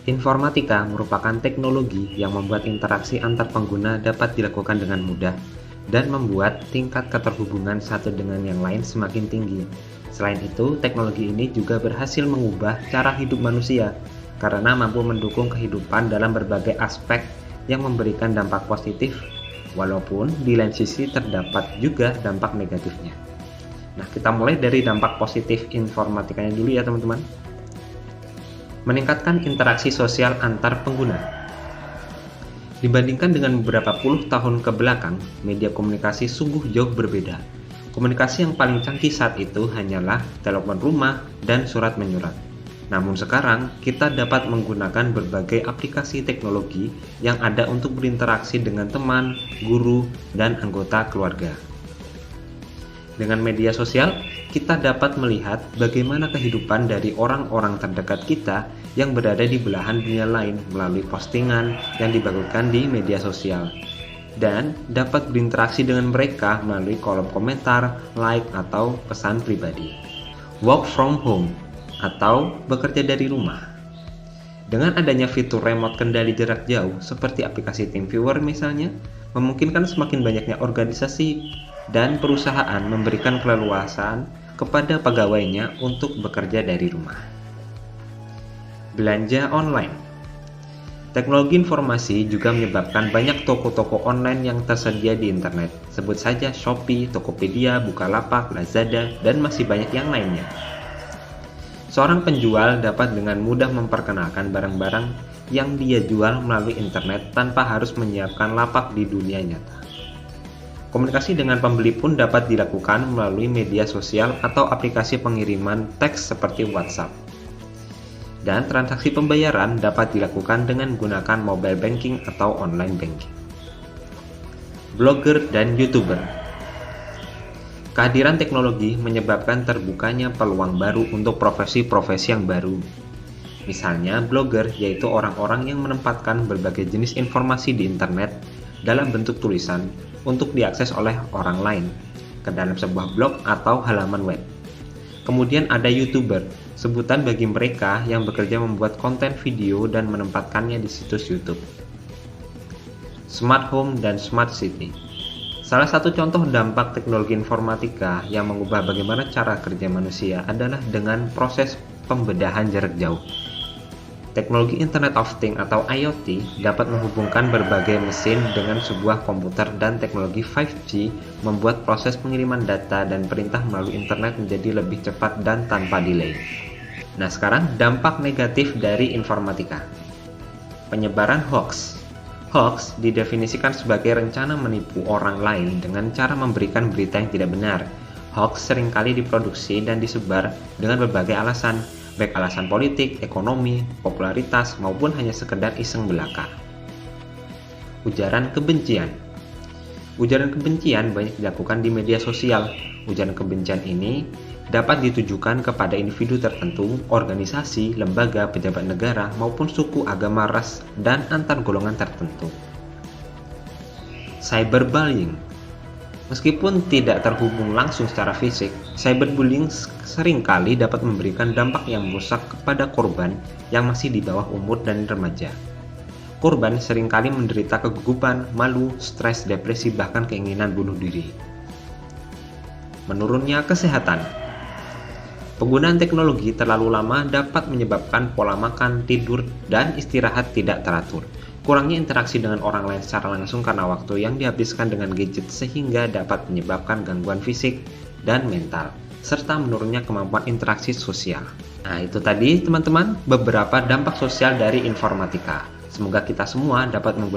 Informatika merupakan teknologi yang membuat interaksi antar pengguna dapat dilakukan dengan mudah dan membuat tingkat keterhubungan satu dengan yang lain semakin tinggi. Selain itu, teknologi ini juga berhasil mengubah cara hidup manusia karena mampu mendukung kehidupan dalam berbagai aspek yang memberikan dampak positif, walaupun di lain sisi terdapat juga dampak negatifnya. Nah, kita mulai dari dampak positif informatikanya dulu ya teman-teman. Meningkatkan interaksi sosial antar pengguna. Dibandingkan dengan beberapa puluh tahun ke belakang, media komunikasi sungguh jauh berbeda. Komunikasi yang paling canggih saat itu hanyalah telepon rumah dan surat menyurat. Namun sekarang, kita dapat menggunakan berbagai aplikasi teknologi yang ada untuk berinteraksi dengan teman, guru, dan anggota keluarga. Dengan media sosial, kita dapat melihat bagaimana kehidupan dari orang-orang terdekat kita yang berada di belahan dunia lain melalui postingan yang dibagikan di media sosial, dan dapat berinteraksi dengan mereka melalui kolom komentar, like, atau pesan pribadi. Work from home atau bekerja dari rumah. Dengan adanya fitur remote kendali jarak jauh seperti aplikasi TeamViewer misalnya, memungkinkan semakin banyaknya organisasi dan perusahaan memberikan keleluasan kepada pegawainya untuk bekerja dari rumah. Belanja online. Teknologi informasi juga menyebabkan banyak toko-toko online yang tersedia di internet. Sebut saja Shopee, Tokopedia, Bukalapak, Lazada, dan masih banyak yang lainnya. Seorang penjual dapat dengan mudah memperkenalkan barang-barang yang dia jual melalui internet tanpa harus menyiapkan lapak di dunia nyata. Komunikasi dengan pembeli pun dapat dilakukan melalui media sosial atau aplikasi pengiriman teks seperti WhatsApp. Dan transaksi pembayaran dapat dilakukan dengan menggunakan mobile banking atau online banking. Blogger dan YouTuber. Kehadiran teknologi menyebabkan terbukanya peluang baru untuk profesi-profesi yang baru. Misalnya, blogger yaitu orang-orang yang menempatkan berbagai jenis informasi di internet dalam bentuk tulisan untuk diakses oleh orang lain ke dalam sebuah blog atau halaman web. Kemudian ada YouTuber, sebutan bagi mereka yang bekerja membuat konten video dan menempatkannya di situs YouTube. Smart Home dan Smart City. Salah satu contoh dampak teknologi informatika yang mengubah bagaimana cara kerja manusia adalah dengan proses pembedahan jarak jauh. Teknologi Internet of Things atau IoT dapat menghubungkan berbagai mesin dengan sebuah komputer, dan teknologi 5G membuat proses pengiriman data dan perintah melalui internet menjadi lebih cepat dan tanpa delay. Nah, sekarang dampak negatif dari informatika. Penyebaran hoax. Hoax didefinisikan sebagai rencana menipu orang lain dengan cara memberikan berita yang tidak benar. Hoax seringkali diproduksi dan disebar dengan berbagai alasan, baik alasan politik, ekonomi, popularitas, maupun hanya sekedar iseng belaka. Ujaran kebencian. Ujaran kebencian banyak dilakukan di media sosial. Ujaran kebencian ini dapat ditujukan kepada individu tertentu, organisasi, lembaga, pejabat negara, maupun suku, agama, ras, dan antar golongan tertentu. Cyberbullying. Meskipun tidak terhubung langsung secara fisik, cyberbullying seringkali dapat memberikan dampak yang merusak kepada korban yang masih di bawah umur dan remaja. Korban seringkali menderita kegugupan, malu, stres, depresi, bahkan keinginan bunuh diri. Menurunnya kesehatan. Penggunaan teknologi terlalu lama dapat menyebabkan pola makan, tidur, dan istirahat tidak teratur. Kurangnya interaksi dengan orang lain secara langsung karena waktu yang dihabiskan dengan gadget sehingga dapat menyebabkan gangguan fisik dan mental, serta menurunnya kemampuan interaksi sosial. Nah, itu tadi teman-teman beberapa dampak sosial dari informatika. Semoga kita semua dapat menggunakan